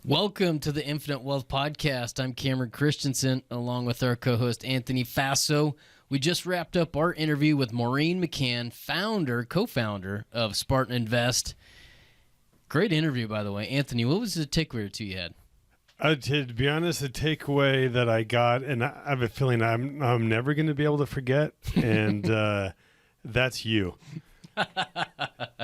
Welcome to the Infinite Wealth Podcast. I'm Cameron Christensen, along with our co-host Anthony Faso. We just wrapped up our interview with Maureen McCann, co-founder of Spartan Invest. Great interview, by the way. Anthony, what was the takeaway or two you had? To be honest, the takeaway that I got, and I have a feeling I'm never going to be able to forget, and that's you.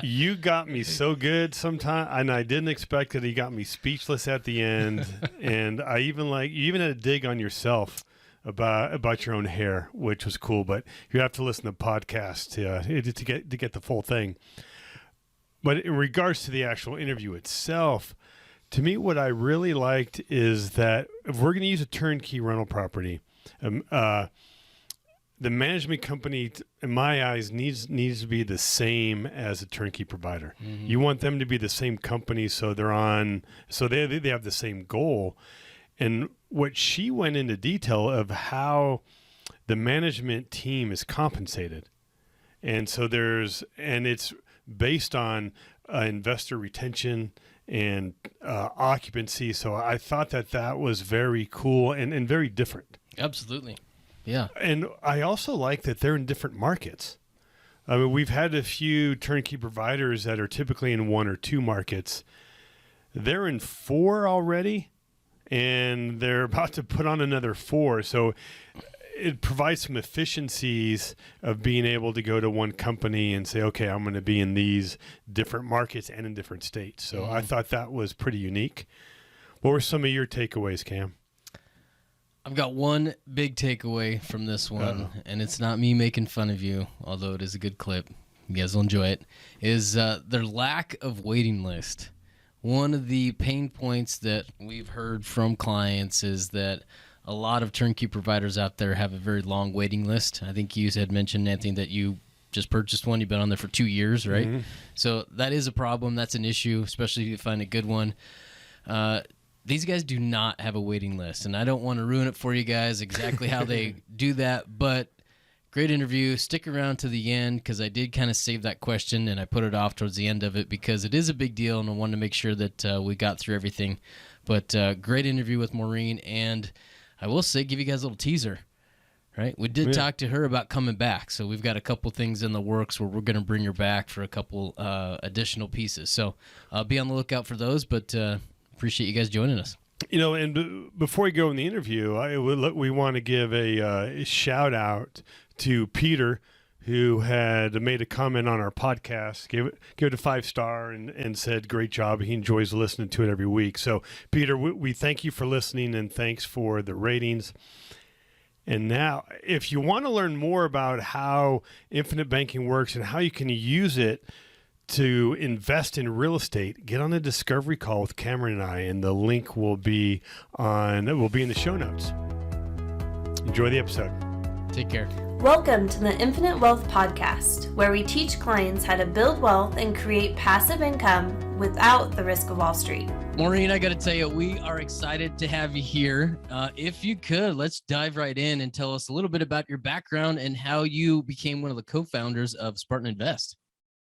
You got me so good sometime, and I didn't expect it. You got me speechless at the end, and you even had a dig on yourself about your own hair, which was cool. But you have to listen to the podcast to get the full thing. But in regards to the actual interview itself, to me, what I really liked is that if we're going to use a turnkey rental property, the management company, in my eyes, needs to be the same as a turnkey provider. Mm-hmm. You want them to be the same company, so they have the same goal. And what she went into detail of how the management team is compensated, and so it's based on investor retention and occupancy. So I thought that was very cool and very different. Absolutely. Yeah. And I also like that they're in different markets. I mean, we've had a few turnkey providers that are typically in one or two markets. They're in 4 already, and they're about to put on another 4. So it provides some efficiencies of being able to go to one company and say, okay, I'm going to be in these different markets and in different states. So I thought that was pretty unique. What were some of your takeaways, Cam? I've got one big takeaway from this one, and it's not me making fun of you, although it is a good clip. You guys will enjoy it, is their lack of waiting list. One of the pain points that we've heard from clients is that a lot of turnkey providers out there have a very long waiting list. I think you had mentioned, Anthony, that you just purchased one. You've been on there for 2 years, right? Mm-hmm. So that is a problem. That's an issue, especially if you find a good one. These guys do not have a waiting list, and I don't want to ruin it for you guys exactly how they do that, but great interview. Stick around to the end because I did kind of save that question, and I put it off towards the end of it because it is a big deal, and I wanted to make sure that we got through everything. But great interview with Maureen, and I will say, give you guys a little teaser, right? We did talk to her about coming back, so we've got a couple things in the works where we're going to bring her back for a couple additional pieces. So be on the lookout for those, but appreciate you guys joining us. You know, and before we go in the interview, we want to give a shout out to Peter, who had made a comment on our podcast, gave it a 5-star and said, great job. He enjoys listening to it every week. So, Peter, we thank you for listening and thanks for the ratings. And now, if you want to learn more about how infinite banking works and how you can use it to invest in real estate, get on a discovery call with Cameron and I, and the link will be in the show notes. Enjoy the episode. Take care. Welcome to the Infinite Wealth Podcast, where we teach clients how to build wealth and create passive income without the risk of Wall Street. Maureen, I got to tell you, we are excited to have you here. If you could, let's dive right in and tell us a little bit about your background and how you became one of the co-founders of Spartan Invest.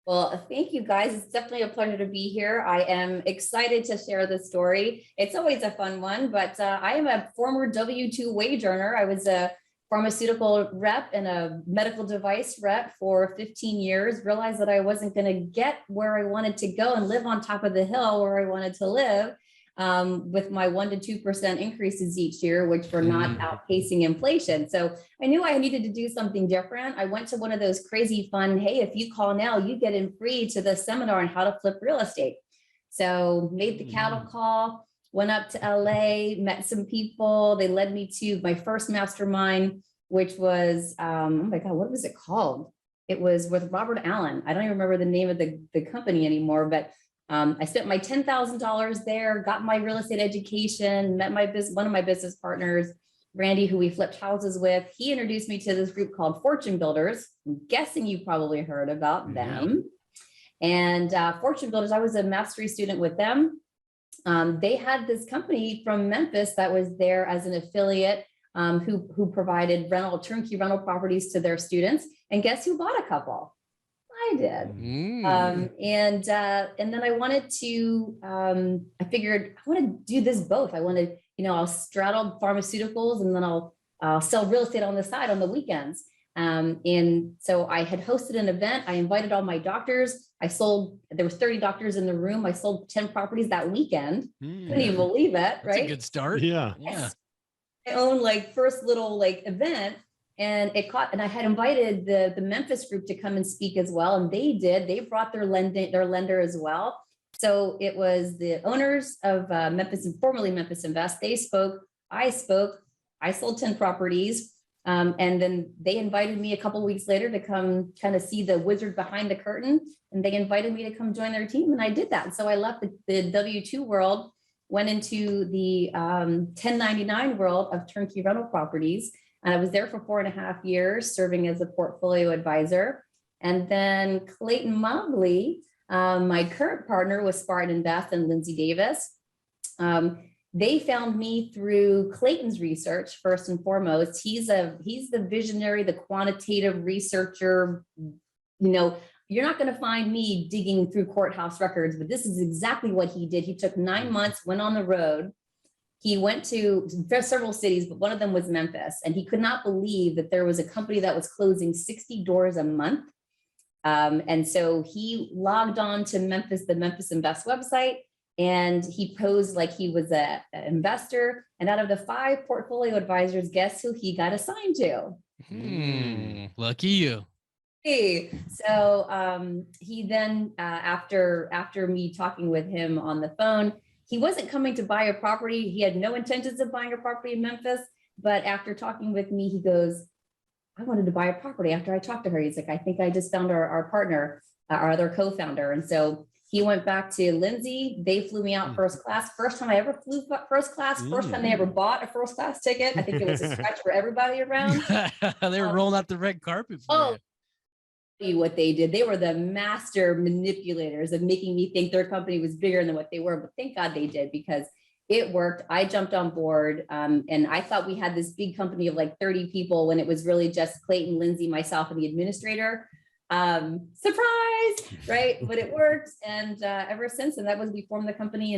Well, thank you guys. It's definitely a pleasure to be here. I am excited to share the story. It's always a fun one, but I am a former W-2 wage earner. I was a pharmaceutical rep and a medical device rep for 15 years, realized that I wasn't going to get where I wanted to go and live on top of the hill where I wanted to live with my 1% to 2% increases each year, which were not outpacing inflation. So I knew I needed to do something different. I went to one of those crazy fun, hey, if you call now, you get in free to the seminar on how to flip real estate. So made the cattle call, went up to LA, met some people. They led me to my first mastermind, which was, oh my God, what was it called? It was with Robert Allen. I don't even remember the name of the company anymore, but I spent my $10,000 there, got my real estate education, met one of my business partners, Randy, who we flipped houses with. He introduced me to this group called Fortune Builders. I'm guessing you probably heard about them. And Fortune Builders, I was a mastery student with them. They had this company from Memphis that was there as an affiliate who provided turnkey rental properties to their students. And guess who bought a couple? I did. And then I wanted to, I figured I want to do this both. I wanted, I'll straddle pharmaceuticals and then I'll sell real estate on the side on the weekends. And so I had hosted an event. I invited all my doctors. There was 30 doctors in the room. I sold 10 properties that weekend. Couldn't even believe it, right? That's a good start. Yeah. My own first little event. And it caught, and I had invited the Memphis group to come and speak as well. And they did. They brought their lender as well. So it was the owners of Memphis and formerly Memphis Invest. They spoke. I spoke. I sold 10 properties. And then they invited me a couple of weeks later to come kind of see the wizard behind the curtain. And they invited me to come join their team. And I did that. And so I left the W-2 world, went into the 1099 world of turnkey rental properties. And I was there for 4.5 years, serving as a portfolio advisor. And then Clayton Mobley, my current partner with Spartan Invest and Lindsay Davis, they found me through Clayton's research, first and foremost. He's the visionary, the quantitative researcher. You're not going to find me digging through courthouse records, but this is exactly what he did. He took 9 months, went on the road. He went to several cities, but one of them was Memphis. And he could not believe that there was a company that was closing 60 doors a month. And so he logged on to the Memphis Invest website, and he posed like he was an investor. And out of the 5 portfolio advisors, guess who he got assigned to? Lucky you. So he then, after me talking with him on the phone, he wasn't coming to buy a property. He had no intentions of buying a property in Memphis. But after talking with me, he goes, I wanted to buy a property after I talked to her. He's like, I think I just found our partner, our other co-founder. And so he went back to Lindsay. They flew me out first class. First time I ever flew first class. First time they ever bought a first class ticket. I think it was a stretch for everybody around. They were rolling out the red carpet for you. What they did. They were the master manipulators of making me think their company was bigger than what they were. But thank God they did, because it worked. I jumped on board, and I thought we had this big company of 30 people when it was really just Clayton, Lindsay, myself, and the administrator. Surprise, right? But it worked. And ever since, and we formed the company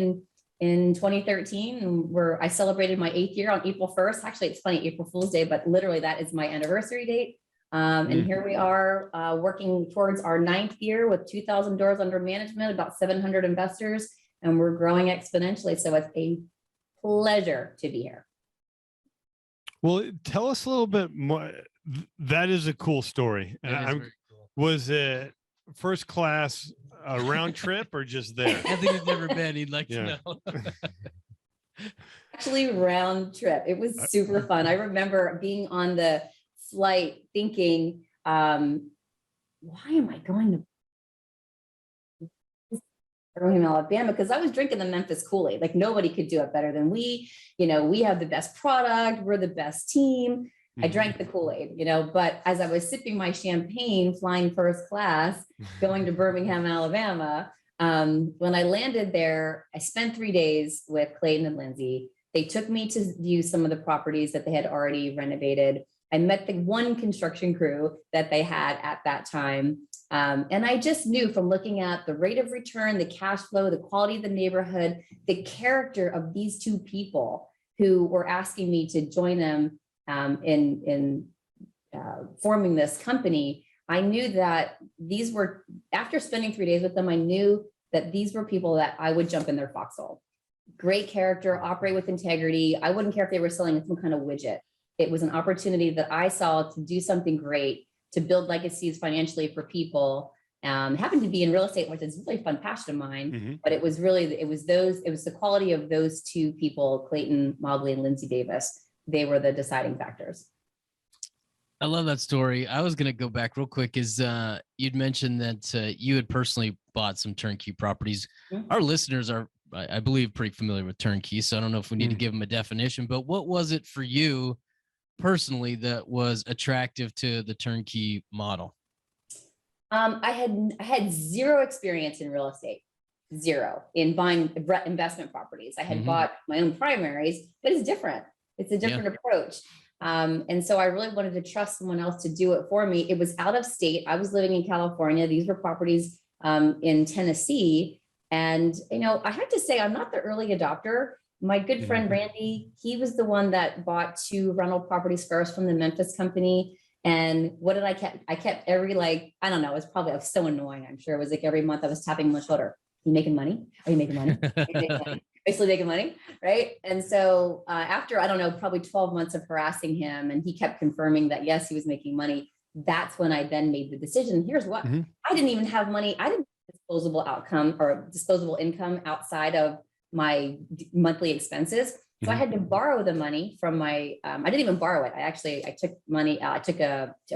in 2013. And I celebrated my 8th year on April 1st. Actually, it's funny, April Fool's Day, but literally that is my anniversary date. And here we are working towards our 9th year with 2,000 doors under management, about 700 investors, and we're growing exponentially. So it's a pleasure to be here. Well, tell us a little bit more. That is a cool story. And was it first class round trip or just there? I think he's never been. He'd like to know. Actually, round trip. It was super fun. I remember being on the flight thinking, why am I going to Birmingham, Alabama? Because I was drinking the Memphis Kool-Aid. Nobody could do it better than we. We have the best product. We're the best team. I drank the Kool-Aid, but as I was sipping my champagne, flying first class, going to Birmingham, Alabama, when I landed there, I spent 3 days with Clayton and Lindsay. They took me to view some of the properties that they had already renovated. I met the one construction crew that they had at that time. And I just knew from looking at the rate of return, the cash flow, the quality of the neighborhood, the character of these 2 people who were asking me to join them in forming this company. I knew that these were, after spending 3 days with them, I knew that these were people that I would jump in their foxhole. Great character, operate with integrity. I wouldn't care if they were selling some kind of widget. It was an opportunity that I saw to do something great, to build legacies financially for people. Happened to be in real estate, which is a really fun passion of mine, but it was the quality of those 2 people, Clayton Mobley and Lindsay Davis. They were the deciding factors. I love that story. I was going to go back real quick. You'd mentioned that you had personally bought some turnkey properties. Our listeners are, I believe, pretty familiar with turnkey, so I don't know if we need to give them a definition, but what was it for you personally that was attractive to the turnkey model? I had zero experience in real estate, zero in buying investment properties. I had bought my own primaries, but it's different. It's a different approach. And so I really wanted to trust someone else to do it for me. It was out of state. I was living in California. These were properties in Tennessee. And, I have to say, I'm not the early adopter. My good friend Randy, he was the one that bought 2 rental properties first from the Memphis company. And what did I kept? I kept every, I don't know, it was so annoying. I'm sure it was like every month I was tapping on my shoulder. Are you making money? Are you making money? Are you making money? Basically making money, right? And so after, I don't know, probably 12 months of harassing him, and he kept confirming that, yes, he was making money. That's when I then made the decision. Here's what, I didn't even have money. I didn't have disposable income outside of my monthly expenses. So I had to borrow the money from my, I didn't even borrow it. I took money, I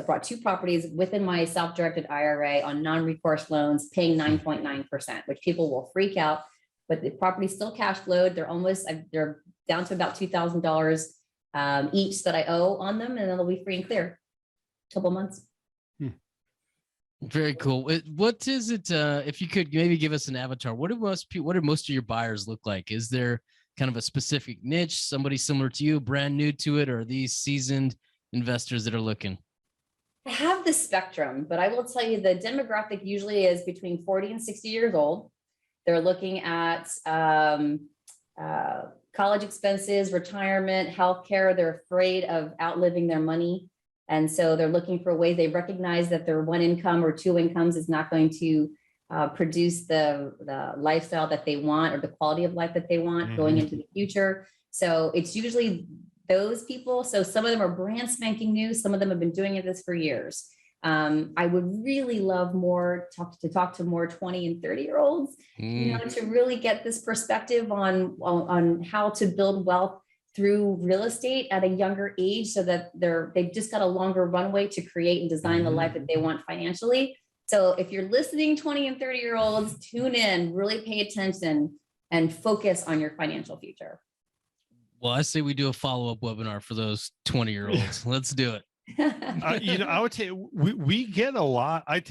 brought 2 properties within my self-directed IRA on non-recourse loans, paying 9.9%, which people will freak out, but the property still cash flowed. They're down to about $2,000 each that I owe on them, and then they'll be free and clear. A couple months. Very cool. What is it? If you could maybe give us an avatar, what do most of your buyers look like? Is there kind of a specific niche, somebody similar to you, brand new to it, or are these seasoned investors that are looking? I have the spectrum, but I will tell you the demographic usually is between 40 and 60 years old. They're looking at college expenses, retirement, healthcare. They're afraid of outliving their money. And so they're looking for ways. They recognize that their 1 income or 2 incomes is not going to produce the lifestyle that they want or the quality of life that they want going into the future. So it's usually those people. So some of them are brand spanking new. Some of them have been doing this for years. I would really love to talk to more 20 and 30-year-olds, to really get this perspective on how to build wealth through real estate at a younger age, so that they've just got a longer runway to create and design the life that they want financially. So if you're listening, 20 and 30-year-olds, tune in, really pay attention and focus on your financial future. Well, I say we do a follow-up webinar for those 20-year-olds. Let's do it. I would say we get a lot. I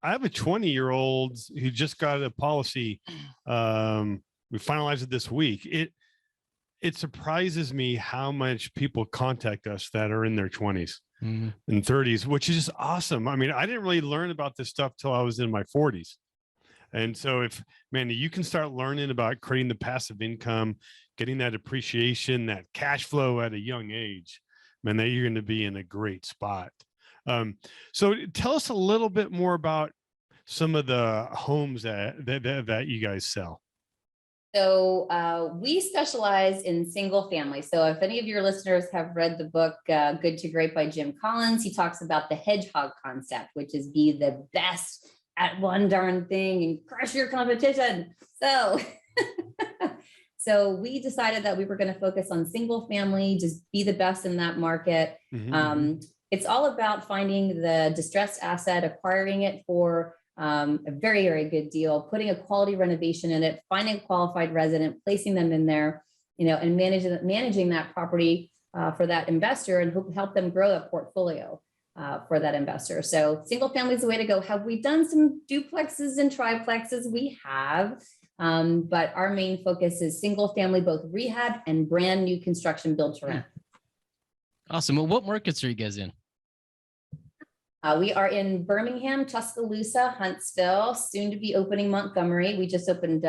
have a 20-year-old who just got a policy. We finalized it this week. It surprises me how much people contact us that are in their 20s and 30s, which is just awesome. I mean, I didn't really learn about this stuff till I was in my 40s. And so if, Mandy, you can start learning about creating the passive income, getting that appreciation, that cash flow at a young age, man, that you're going to be in a great spot. So tell us a little bit more about some of the homes that you guys sell. So we specialize in single family. So if any of your listeners have read the book, Good to Great by Jim Collins, he talks about the hedgehog concept, which is be the best at one darn thing and crush your competition. So we decided that we were going to focus on single family, just be the best in that market. It's all about finding the distressed asset, acquiring it for a very, very good deal, putting a quality renovation in it, finding a qualified resident, placing them in there, and managing that property for that investor and help them grow a portfolio for that investor. So single family is the way to go. Have we done some duplexes and triplexes? We have, but our main focus is single family, both rehab and brand new construction build to rent. Awesome. Well, what markets are you guys in? We are in Birmingham, Tuscaloosa, Huntsville, soon to be opening Montgomery. We just opened,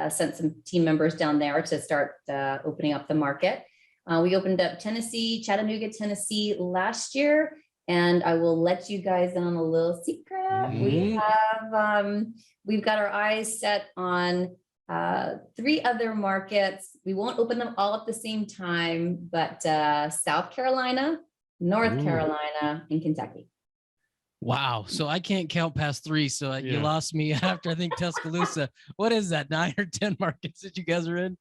sent some team members down there to start opening up the market. We opened up Chattanooga, Tennessee last year, and I will let you guys in on a little secret. We've got our eyes set on 3 other markets. We won't open them all at the same time, but South Carolina, North Carolina, and Kentucky. Wow. So I can't count past 3. So you lost me after, I think, Tuscaloosa. What is that? 9 or 10 markets that you guys are in?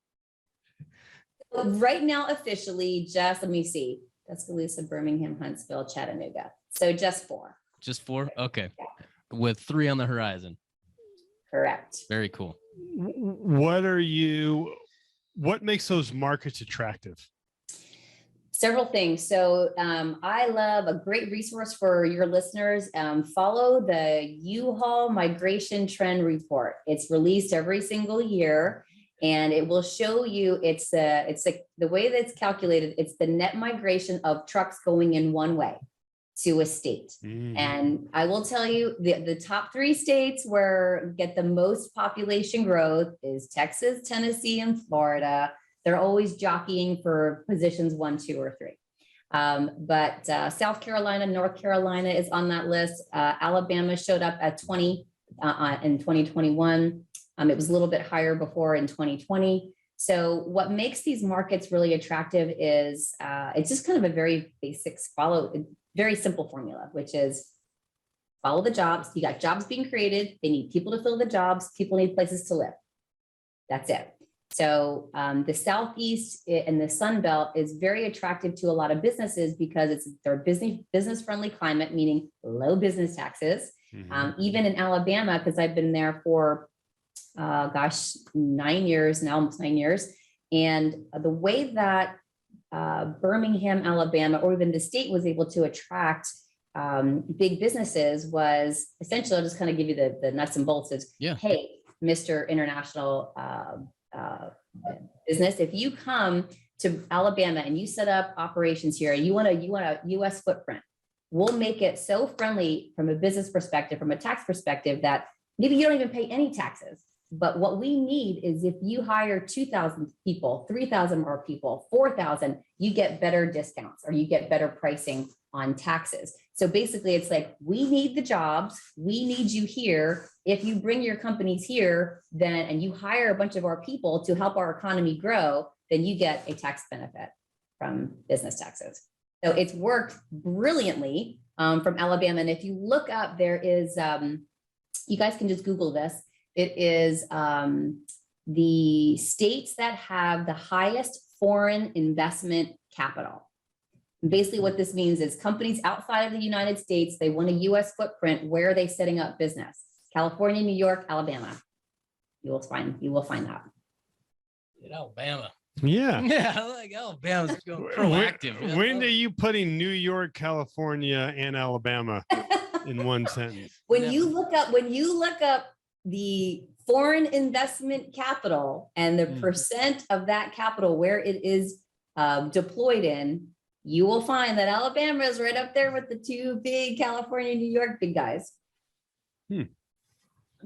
Right now, officially, just, let me see, Tuscaloosa, Birmingham, Huntsville, Chattanooga. So just 4. Just 4? Okay. Yeah. With 3 on the horizon. Correct. Very cool. What makes those markets attractive? Several things. So I love a great resource for your listeners. Follow the U-Haul Migration Trend Report. It's released every single year. And it will show you, it's like the way that it's calculated, it's the net migration of trucks going in one way to a state. And I will tell you, the top 3 states where get the most population growth is Texas, Tennessee, and Florida. They're always jockeying for positions 1, 2, or 3. But South Carolina, North Carolina is on that list. Alabama showed up at 20 in 2021. It was a little bit higher before in 2020. So what makes these markets really attractive is it's just kind of a very basic, very simple formula, which is follow the jobs. You got jobs being created. They need people to fill the jobs. People need places to live. That's it. So the Southeast and the Sun Belt is very attractive to a lot of businesses because they're business friendly climate, meaning low business taxes. Even in Alabama, because I've been there for 9 years now, almost 9 years. And the way that Birmingham, Alabama, or even the state was able to attract big businesses was essentially, I'll just kind of give you the nuts and bolts. Is, hey, Mr. International business, if you come to Alabama and you set up operations here and you want a US footprint, we'll make it so friendly from a business perspective, from a tax perspective, that maybe you don't even pay any taxes. But what we need is if you hire 2,000 people, 3,000 more people, 4,000, you get better discounts or you get better pricing on taxes. So basically it's like, we need the jobs, we need you here. If you bring your companies here, then, and you hire a bunch of our people to help our economy grow, then you get a tax benefit from business taxes. So it's worked brilliantly from Alabama. And if you look up, there is, you guys can just Google this. It is the states that have the highest foreign investment capital. And basically what this means is companies outside of the United States, they want a US footprint. Where are they setting up business? California, New York, Alabama. You will find that. In Alabama. Yeah. Yeah, I like Alabama's going proactive. When are you putting New York, California, and Alabama in one sentence? When you look up the foreign investment capital and the percent of that capital where it is deployed in, you will find that Alabama is right up there with the 2 big California, New York big guys. Look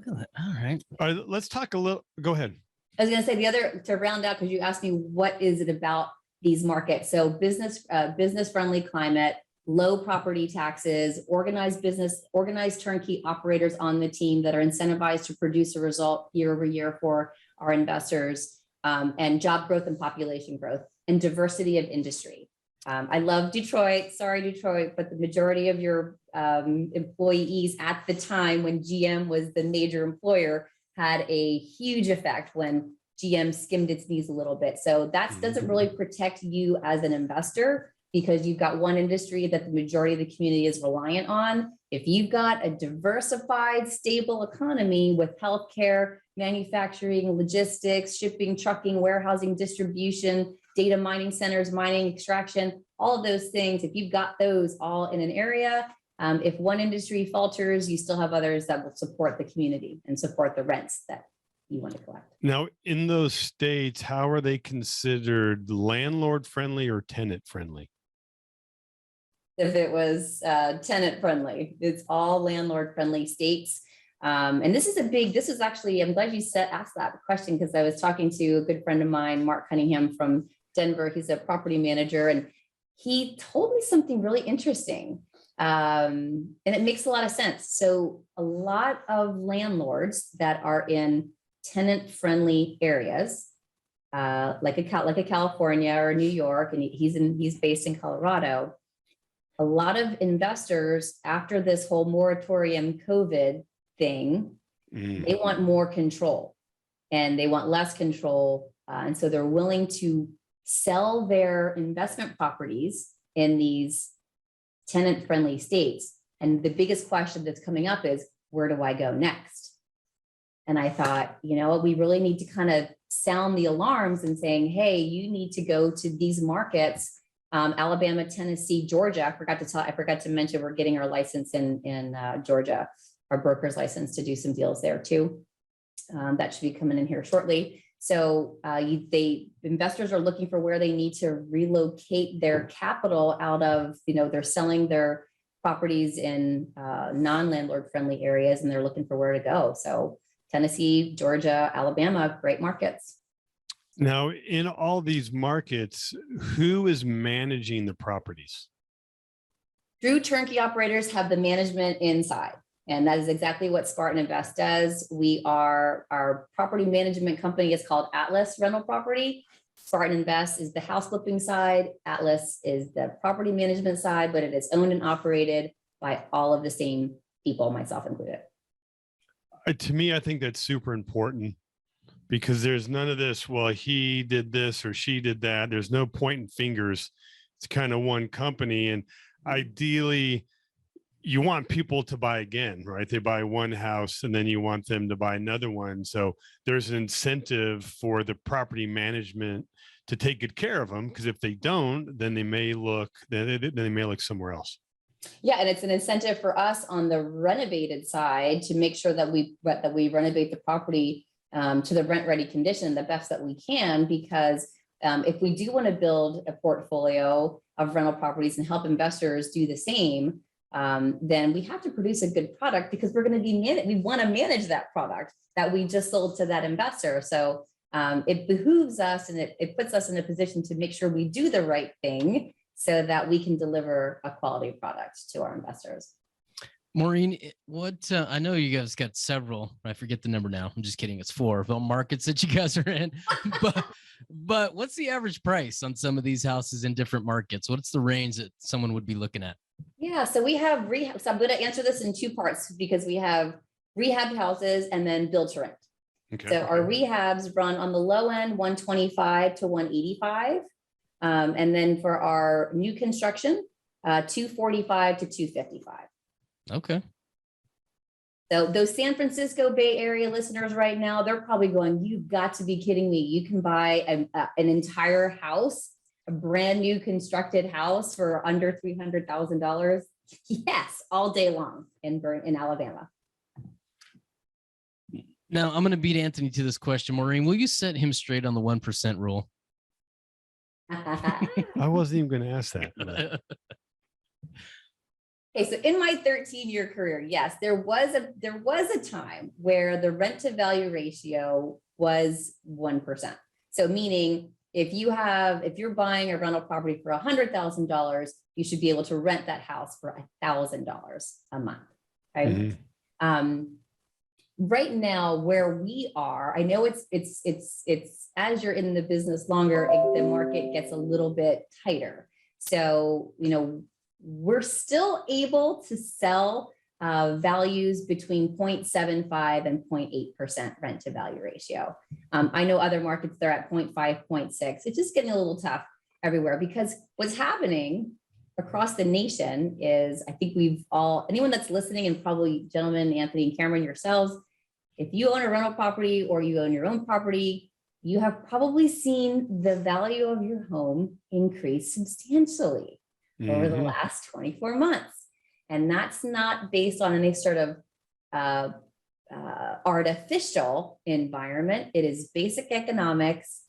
at that. All right. Let's talk a little. Go ahead. I was going to say the other, to round out, because you asked me what is it about these markets. So business friendly climate, low property taxes, organized turnkey operators on the team that are incentivized to produce a result year over year for our investors, and job growth and population growth, and diversity of industry. I love Detroit. Sorry, Detroit, but the majority of your employees at the time when GM was the major employer had a huge effect when GM skimmed its knees a little bit. So that doesn't really protect you as an investor, because you've got one industry that the majority of the community is reliant on. If you've got a diversified, stable economy with healthcare, manufacturing, logistics, shipping, trucking, warehousing, distribution, data mining centers, mining, extraction, all of those things, if you've got those all in an area, if one industry falters, you still have others that will support the community and support the rents that you want to collect. Now, in those states, how are they considered landlord friendly or tenant friendly? If it was tenant friendly, it's all landlord friendly states. And this is actually, I'm glad you asked that question, because I was talking to a good friend of mine, Mark Cunningham from Denver. He's a property manager, and he told me something really interesting. And it makes a lot of sense. So a lot of landlords that are in tenant friendly areas, like a California or New York, and he's based in Colorado. A lot of investors, after this whole moratorium COVID thing, they want more control and they want less control. And so they're willing to sell their investment properties in these tenant-friendly states. And the biggest question that's coming up is, where do I go next? And I thought, we really need to kind of sound the alarms and saying, hey, you need to go to these markets. Alabama, Tennessee, Georgia. I forgot to mention we're getting our license in Georgia, our broker's license, to do some deals there too. That should be coming in here shortly. So investors are looking for where they need to relocate their capital out of, they're selling their properties in non-landlord friendly areas, and they're looking for where to go. So Tennessee, Georgia, Alabama, great markets. Now, in all these markets, who is managing the properties? True turnkey operators have the management inside. And that is exactly what Spartan Invest does. Our property management company is called Atlas Rental Property. Spartan Invest is the house flipping side. Atlas is the property management side, but it is owned and operated by all of the same people, myself included. To me, I think that's super important, because there's none of this, well, he did this or she did that. There's no pointing fingers. It's kind of one company. And ideally, you want people to buy again, right? They buy one house and then you want them to buy another one. So there's an incentive for the property management to take good care of them, because if they don't, then they may look somewhere else. Yeah, and it's an incentive for us on the renovated side to make sure that we renovate the property to the rent-ready condition the best that we can, because if we do want to build a portfolio of rental properties and help investors do the same, then we have to produce a good product, because we're going to we want to manage that product that we just sold to that investor. So it behooves us, and it puts us in a position to make sure we do the right thing so that we can deliver a quality product to our investors. Maureen, I know you guys got several, I forget the number now. I'm just kidding. It's 4 markets that you guys are in, but what's the average price on some of these houses in different markets? What's the range that someone would be looking at? Yeah, so we have rehab. So I'm going to answer this in 2 parts, because we have rehab houses and then build to rent. Okay. So our rehabs run on the low end, 125 to 185. And then for our new construction, 245 to 255. Okay. So those San Francisco Bay Area listeners right now, they're probably going, you've got to be kidding me. You can buy an entire house, a brand new constructed house for under $300,000. Yes, all day long in Alabama. Now I'm going to beat Anthony to this question. Maureen, will you set him straight on the 1% rule? I wasn't even going to ask that. Okay, so in my 13-year career, yes, there was a time where the rent to value ratio was 1%. So meaning if you're buying a rental property for $100,000, you should be able to rent that house for $1,000 a month. Right. Mm-hmm. Right now, where we are, I know it's as you're in the business longer, the market gets a little bit tighter. So, we're still able to sell values between 0.75 and 0.8% rent to value ratio. I know other markets, they're at 0.5, 0.6. It's just getting a little tough everywhere, because what's happening across the nation is, I think anyone that's listening, and probably gentlemen, Anthony and Cameron, yourselves, if you own a rental property or you own your own property, you have probably seen the value of your home increase substantially over the last 24 months. And that's not based on any sort of artificial environment. It is basic economics,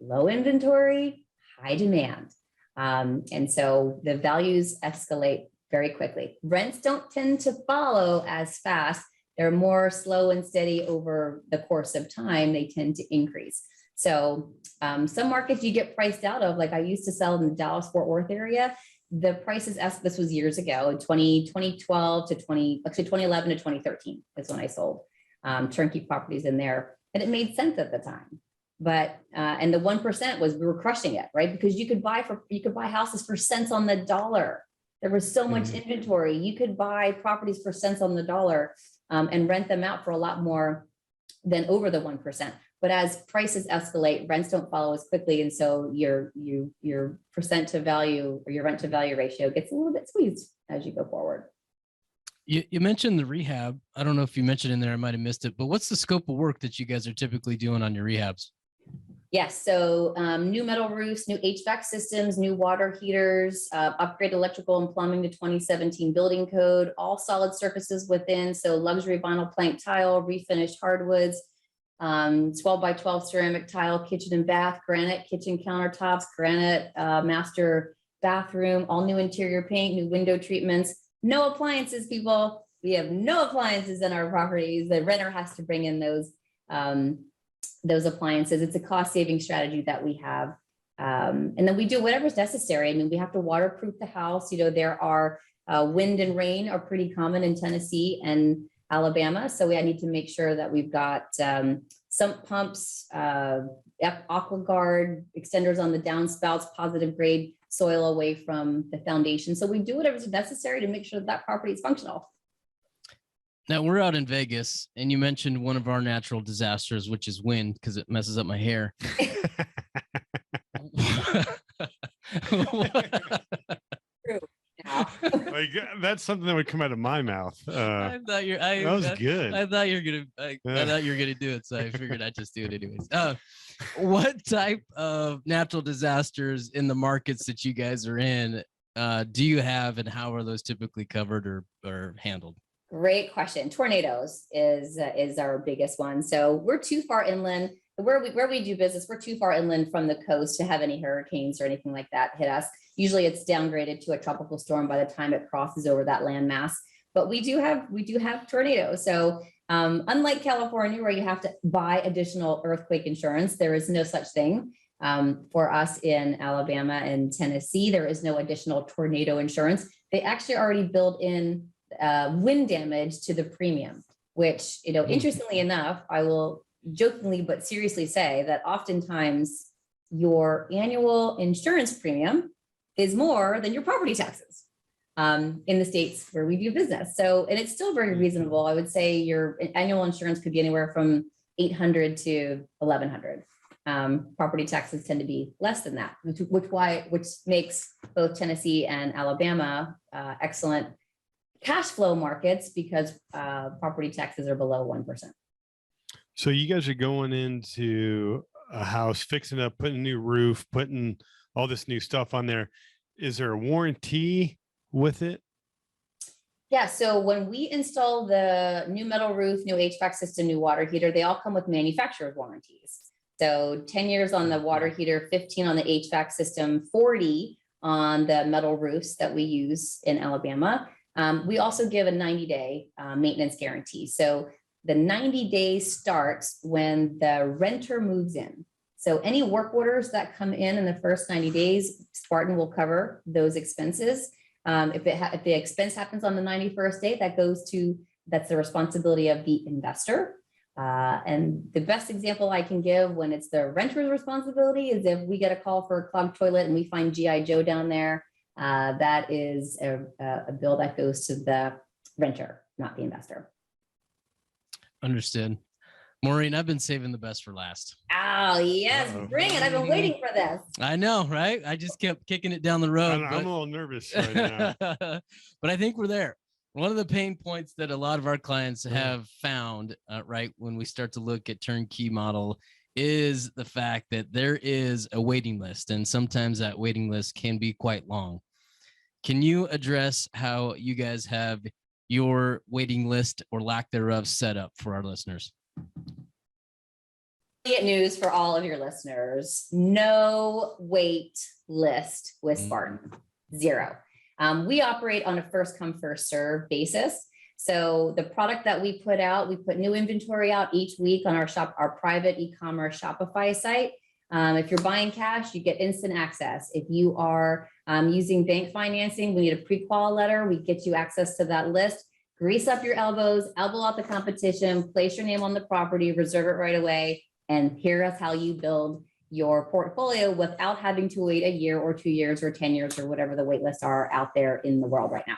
low inventory, high demand. And so the values escalate very quickly. Rents don't tend to follow as fast. They're more slow and steady over the course of time. They tend to increase. So some markets you get priced out of, like I used to sell in the Dallas-Fort Worth area. The prices, this was years ago, 2012 to 2011 to 2013 is when I sold turnkey properties in there. And it made sense at the time. But and the 1% was, we were crushing it, right? Because you could buy houses for cents on the dollar. There was so much inventory. You could buy properties for cents on the dollar and rent them out for a lot more than over the 1%. But as prices escalate, rents don't follow as quickly, and so your percent to value or your rent to value ratio gets a little bit squeezed as you go forward. You mentioned the rehab. I don't know if you mentioned in there, I might have missed it, but what's the scope of work that you guys are typically doing on your rehabs? Yes, so new metal roofs, new HVAC systems, new water heaters, upgrade electrical and plumbing to 2017 building code, all solid surfaces within, so luxury vinyl plank tile, refinished hardwoods, 12 by 12 ceramic tile kitchen and bath, granite kitchen countertops, granite master bathroom, all new interior paint, new window treatments, no appliances, people. We have no appliances in our properties. The renter has to bring in those appliances. It's a cost saving strategy that we have. And then we do whatever's necessary. I mean, we have to waterproof the house. You know, there are wind and rain are pretty common in Tennessee and Alabama. So I need to make sure that we've got sump pumps, AquaGuard, extenders on the downspouts, positive grade soil away from the foundation. So we do whatever's necessary to make sure that property is functional. Now we're out in Vegas, and you mentioned one of our natural disasters, which is wind, because it messes up my hair. True. Like, that's something that would come out of my mouth. I thought that was good. I thought you were gonna do it, so I figured I'd just do it anyways. What type of natural disasters in the markets that you guys are in do you have, and how are those typically covered or handled? Great question. Tornadoes is our biggest one. So we're too far inland. Where we do business, we're too far inland from the coast to have any hurricanes or anything like that hit us. Usually it's downgraded to a tropical storm by the time it crosses over that landmass. But we do have tornadoes. So unlike California, where you have to buy additional earthquake insurance, there is no such thing. For us in Alabama and Tennessee, there is no additional tornado insurance. They actually already build in wind damage to the premium, which, you know, interestingly enough, I will jokingly but seriously say that oftentimes your annual insurance premium is more than your property taxes in the states where we do business. So, and it's still very reasonable. I would say your annual insurance could be anywhere from $800 to $1,100. Property taxes tend to be less than that, which makes both Tennessee and Alabama excellent cash flow markets because property taxes are below 1%. So you guys are going into a house, fixing up, putting a new roof, putting all this new stuff on there. Is there a warranty with it? Yeah. So when we install the new metal roof, new HVAC system, new water heater, they all come with manufacturer's warranties. So 10 years on the water heater, 15 on the HVAC system, 40 on the metal roofs that we use in Alabama. We also give a 90-day maintenance guarantee. So the 90 days starts when the renter moves in. So any work orders that come in the first 90 days, Spartan will cover those expenses. If the expense happens on the 91st day, that's the responsibility of the investor. And the best example I can give when it's the renter's responsibility is if we get a call for a clogged toilet and we find G.I. Joe down there, that is a bill that goes to the renter, not the investor. Understood. Maureen, I've been saving the best for last. Oh, yes. Bring it. I've been waiting for this. I know, right? I just kept kicking it down the road. I'm a little nervous right now. But I think we're there. One of the pain points that a lot of our clients have found, right, when we start to look at turnkey model is the fact that there is a waiting list, and sometimes that waiting list can be quite long. Can you address how you guys have your waiting list or lack thereof set up for our listeners? News for all of your listeners: no wait list with Spartan. Zero. We operate on a first come, first serve basis. So the product that we put out, we put new inventory out each week on our private e-commerce Shopify site. If you're buying cash, you get instant access. If you are using bank financing, we need a pre-qual letter. We get you access to that list. Grease up your elbows, elbow out the competition, place your name on the property, reserve it right away, and here's how you build your portfolio without having to wait a year or 2 years or 10 years or whatever the wait lists are out there in the world right now.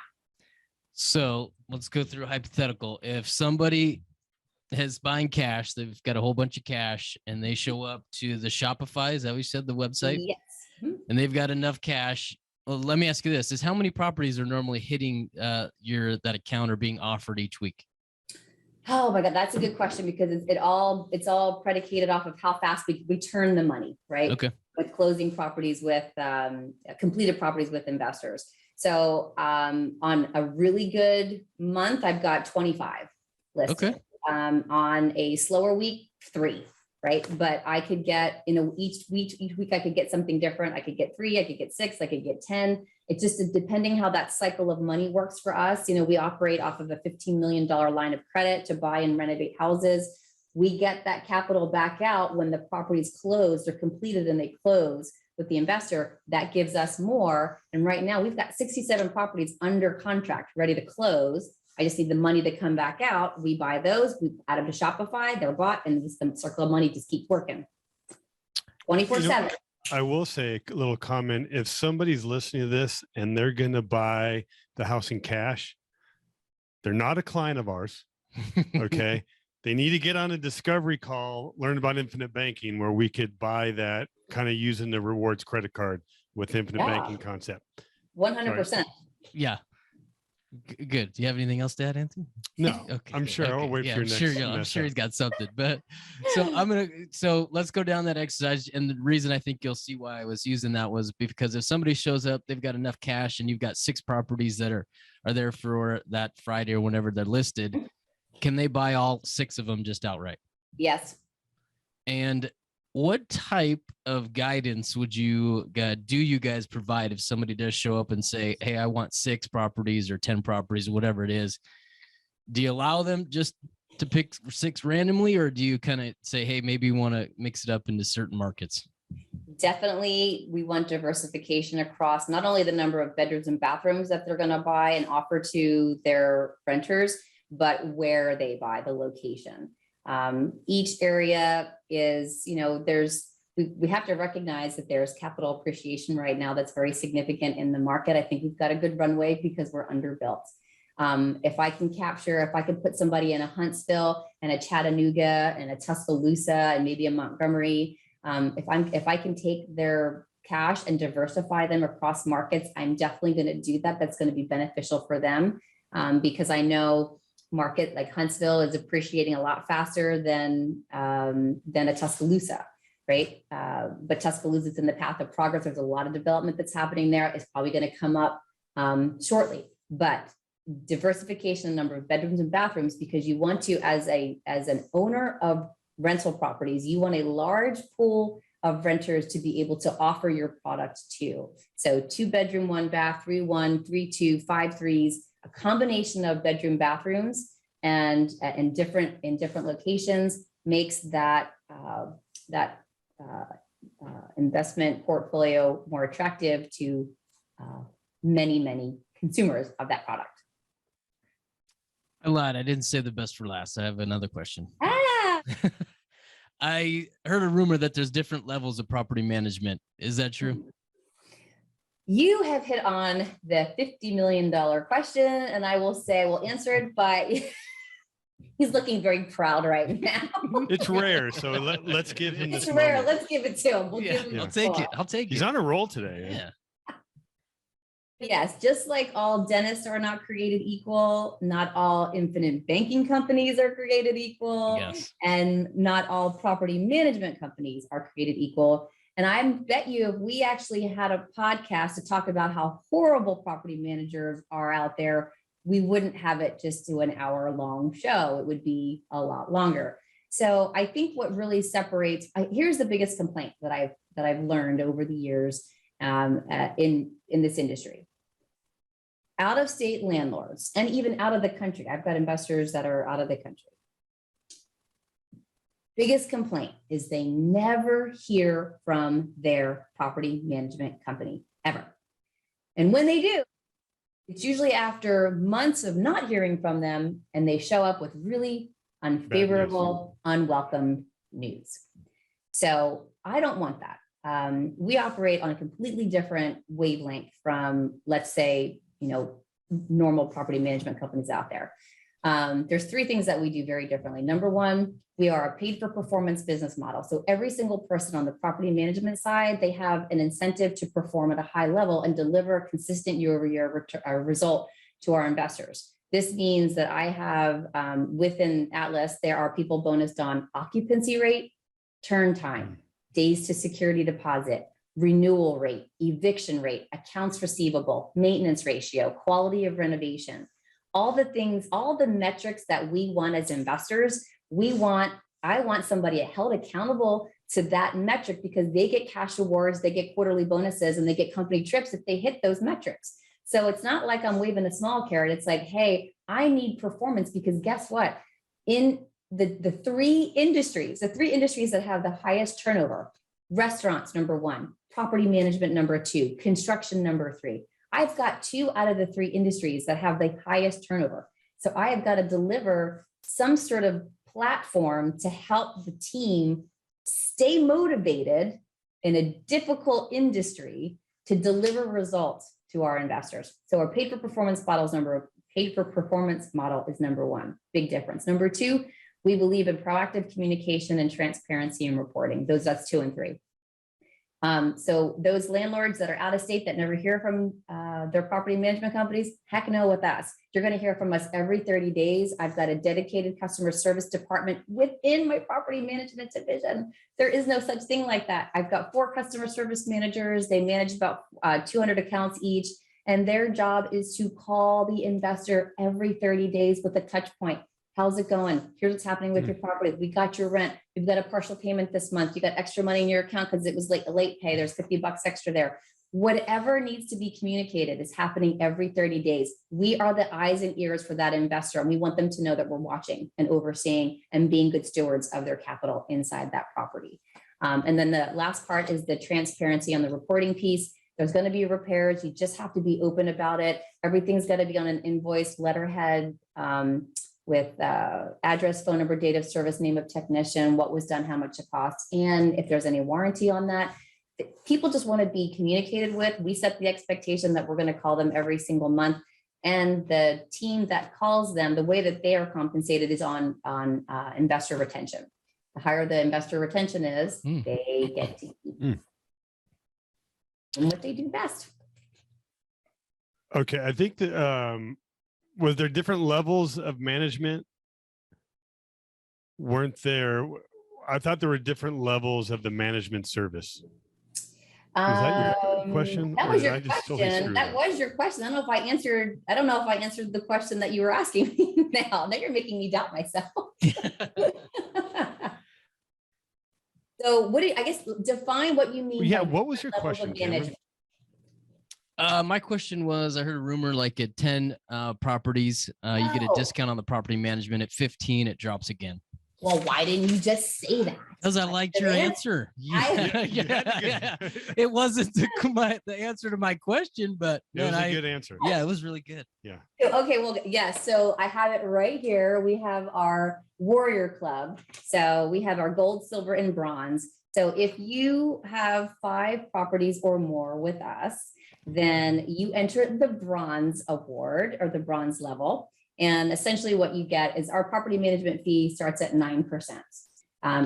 So let's go through a hypothetical. If somebody is buying cash, they've got a whole bunch of cash, and they show up to the Shopify, is that what you said, the website? Yes. And they've got enough cash. Well, let me ask you this: is how many properties are normally hitting that account or being offered each week? Oh my God, that's a good question, because it's all predicated off of how fast we turn the money, right? Okay. With closing properties, with completed properties with investors. So on a really good month, I've got 25 listed. Okay. On a slower week, 3, right? But I could get, each week I could get something different. I could get 3, I could get 6, I could get 10. It's just depending how that cycle of money works for us. We operate off of a $15 million line of credit to buy and renovate houses. We get that capital back out when the property's closed or completed and they close with the investor. That gives us more. And right now we've got 67 properties under contract, ready to close. I just need the money to come back out. We buy those, we add them to Shopify, they're bought, and just the circle of money just keeps working 24/7. I will say a little comment. If somebody's listening to this and they're going to buy the house in cash, they're not a client of ours. Okay. They need to get on a discovery call, learn about infinite banking, where we could buy that kind of using the rewards credit card with infinite banking concept. 100%. Yeah. Good. Do you have anything else to add, Anthony? No, Okay. I'm sure. I'll wait for your next. I'm sure he's got something. But so let's go down that exercise. And the reason I think you'll see why I was using that was because if somebody shows up, they've got enough cash, and you've got 6 properties that are there for that Friday or whenever they're listed. Can they buy all 6 of them just outright? Yes. And what type of guidance would you guys provide if somebody does show up and say, hey, I want 6 properties or 10 properties, whatever it is? Do you allow them just to pick 6 randomly, or do you kind of say, hey, maybe you want to mix it up into certain markets? Definitely, we want diversification across not only the number of bedrooms and bathrooms that they're going to buy and offer to their renters, but where they buy, the location. Each area is, we have to recognize that there's capital appreciation right now that's very significant in the market. I think we've got a good runway because we're underbuilt. If I can put somebody in a Huntsville and a Chattanooga and a Tuscaloosa and maybe a Montgomery, if I can take their cash and diversify them across markets, I'm definitely going to do that. That's going to be beneficial for them, because I know market like Huntsville is appreciating a lot faster than a Tuscaloosa, right? But Tuscaloosa is in the path of progress. There's a lot of development that's happening there. It's probably going to come up shortly, but diversification in number of bedrooms and bathrooms, because you want to, as an owner of rental properties, you want a large pool of renters to be able to offer your product to. So 2 bedroom, 1 bath, 3-1, 3-2, 5-3s, a combination of bedroom bathrooms and in different locations makes that investment portfolio more attractive to many consumers of that product. I lied. I didn't say the best for last. I have another question. I heard a rumor that there's different levels of property management. Is that true? You have hit on the $50 million question, and I will say I will answer it, but he's looking very proud right now. It's rare, so let's give him this. It's rare. moment. Let's give it to him. We'll give him I'll take it. I'll take it. He's on a roll today. Yeah. Yes, just like all dentists are not created equal, not all infinite banking companies are created equal, Yes. and not all property management companies are created equal. And I bet you if we actually had a podcast to talk about how horrible property managers are out there, we wouldn't have it just to an hour-long show. It would be a lot longer. So I think what really separates, here's the biggest complaint that I've learned over the years in this industry. Out-of-state landlords, and even out of the country, I've got investors that are out of the country. Biggest complaint is they never hear from their property management company ever. And when they do, it's usually after months of not hearing from them, and they show up with really unfavorable, unwelcome news. So I don't want that. We operate on a completely different wavelength from, let's say, normal property management companies out there. There's 3 things that we do very differently. Number 1, we are a paid for performance business model. So every single person on the property management side, they have an incentive to perform at a high level and deliver a consistent year-over-year result to our investors. This means that I have within Atlas, there are people bonused on occupancy rate, turn time, days to security deposit, renewal rate, eviction rate, accounts receivable, maintenance ratio, quality of renovation, all the things, all the metrics that we want as investors, we want I want somebody held accountable to that metric because they get cash awards, they get quarterly bonuses, and they get company trips if they hit those metrics. So it's not like I'm waving a small carrot. It's like, hey, I need performance because guess what? In the three industries that have the highest turnover, restaurants, number one, property management, number two, construction, number three. I've got 2 out of the 3 industries that have the highest turnover. So I have got to deliver some sort of platform to help the team stay motivated in a difficult industry to deliver results to our investors. So our paid for performance model is number one, big difference. Number two, we believe in proactive communication and transparency and reporting. That's 2 and 3. So those landlords that are out of state that never hear from their property management companies, heck no with us. You're going to hear from us every 30 days. I've got a dedicated customer service department within my property management division. There is no such thing like that. I've got 4 customer service managers. They manage about 200 accounts each. And their job is to call the investor every 30 days with a touch point. How's it going? Here's what's happening with your property. We got your rent. We've got a partial payment this month. You got extra money in your account because it was late pay. There's $50 extra there. Whatever needs to be communicated is happening every 30 days. We are the eyes and ears for that investor, and we want them to know that we're watching and overseeing and being good stewards of their capital inside that property. And then the last part is the transparency on the reporting piece. There's going to be repairs. You just have to be open about it. Everything's got to be on an invoice, letterhead, with address, phone number, date of service, name of technician, what was done, how much it costs, and if there's any warranty on that. People just want to be communicated with. We set the expectation that we're going to call them every single month, and the team that calls them, the way that they are compensated is on investor retention. The higher the investor retention is, they get to eat and what they do best. Okay, I think that was there different levels of management? Weren't there? I thought there were different levels of the management service. Was that your question? That was your question. That was your question. I don't know if I answered the question that you were asking me now. Now you're making me doubt myself. So define what you mean. Yeah, what was your question? My question was, I heard a rumor like at 10 properties, you get a discount on the property management. At 15, it drops again. Well, why didn't you just say that? Because I liked your answer. Yeah. It wasn't the answer to my question, but it was a good answer. Yeah, it was really good. Yeah. Okay, well, yeah, so I have it right here. We have our Warrior Club. So we have our gold, silver, and bronze. So if you have 5 properties or more with us, then you enter the bronze award or the bronze level. And essentially what you get is our property management fee starts at 9%.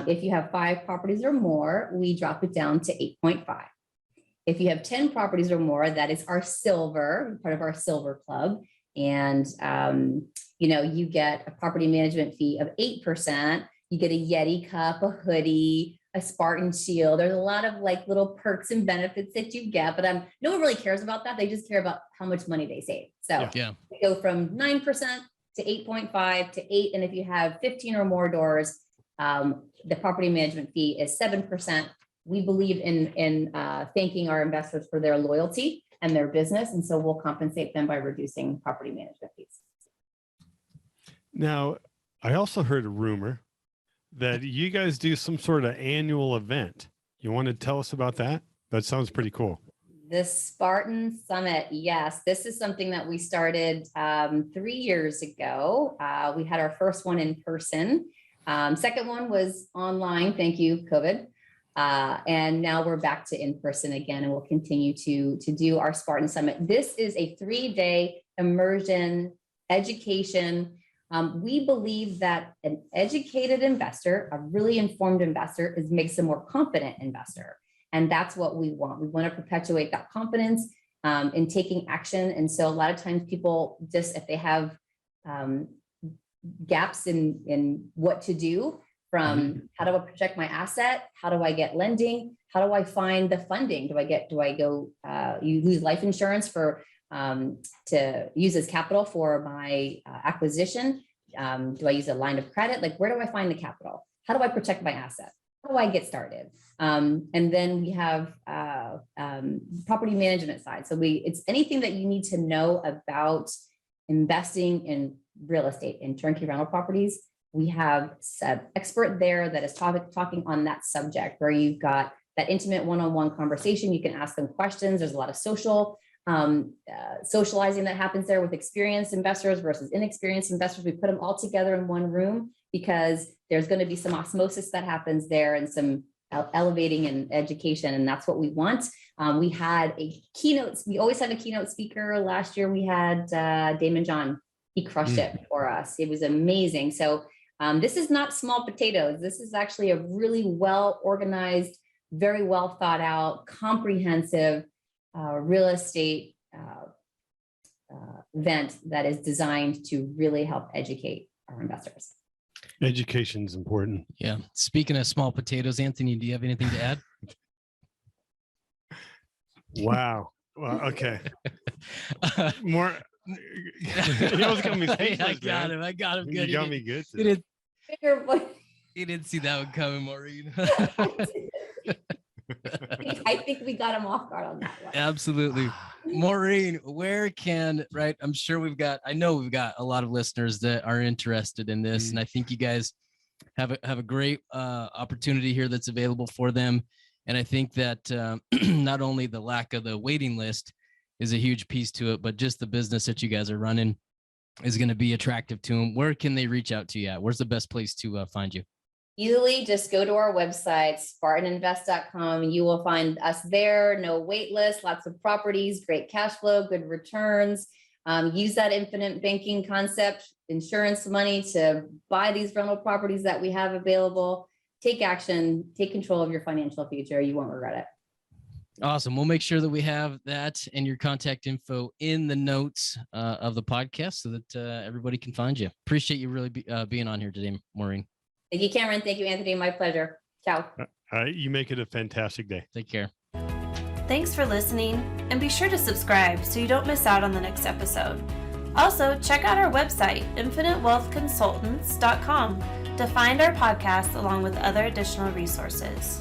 If you have 5 properties or more, we drop it down to 8.5. If you have 10 properties or more, that is our silver, part of our silver club. And, you get a property management fee of 8%. You get a Yeti cup, a hoodie, a Spartan shield. There's a lot of little perks and benefits that you get, but no one really cares about that. They just care about how much money they save. So we go from 9% to 8.5 to 8. And if you have 15 or more doors, the property management fee is 7%. We believe in thanking our investors for their loyalty and their business. And so we'll compensate them by reducing property management fees. Now, I also heard a rumor that you guys do some sort of annual event. You want to tell us about that? That sounds pretty cool. The Spartan Summit. Yes, this is something that we started 3 years ago. We had our first one in person. Second one was online. Thank you, COVID. And now we're back to in person again, and we'll continue to do our Spartan Summit. This is a 3-day immersion education. We believe that an educated investor, a really informed investor, makes a more confident investor. And that's what we want. We want to perpetuate that confidence in taking action. And so a lot of times people just, if they have gaps in what to do, from how do I protect my asset? How do I get lending? How do I find the funding? Do I go you lose life insurance to use as capital for my acquisition? Do I use a line of credit? Where do I find the capital? how do I protect my asset? How do I get started? And then we have property management side. So it's anything that you need to know about investing in real estate, in turnkey rental properties. We have an expert there that is talking on that subject, where you've got that intimate one-on-one conversation. You can ask them questions. There's a lot of socializing that happens there with experienced investors versus inexperienced investors. We put them all together in one room because there's going to be some osmosis that happens there and some elevating and education, and that's what we want. We had a keynote. We always have a keynote speaker. Last year we had Damon John. He crushed it for us. It was amazing. So this is not small potatoes. This is actually a really well organized, very well thought out, comprehensive real estate event that is designed to really help educate our investors. Education is important. Yeah. Speaking of small potatoes, Anthony, do you have anything to add? Wow. Well, okay. More. He was gonna be speechless, I got him. Good. You got me good. He didn't see that one coming, Maureen. I think we got him off guard on that one. Absolutely. Maureen, I'm sure I know we've got a lot of listeners that are interested in this, and I think you guys have a great opportunity here that's available for them. And I think that not only the lack of the waiting list is a huge piece to it, but just the business that you guys are running is going to be attractive to them. Where can they reach out to you at? Where's the best place to find you? Easily, just go to our website, SpartanInvest.com. You will find us there. No wait list, lots of properties, great cash flow, good returns. Use that infinite banking concept, insurance money to buy these rental properties that we have available. Take action, take control of your financial future. You won't regret it. Awesome. We'll make sure that we have that and your contact info in the notes of the podcast so that everybody can find you. Appreciate you really being on here today, Maureen. Thank you, Cameron. Thank you, Anthony. My pleasure. Ciao. You make it a fantastic day. Take care. Thanks for listening, and be sure to subscribe so you don't miss out on the next episode. Also, check out our website, infinitewealthconsultants.com, to find our podcast along with other additional resources.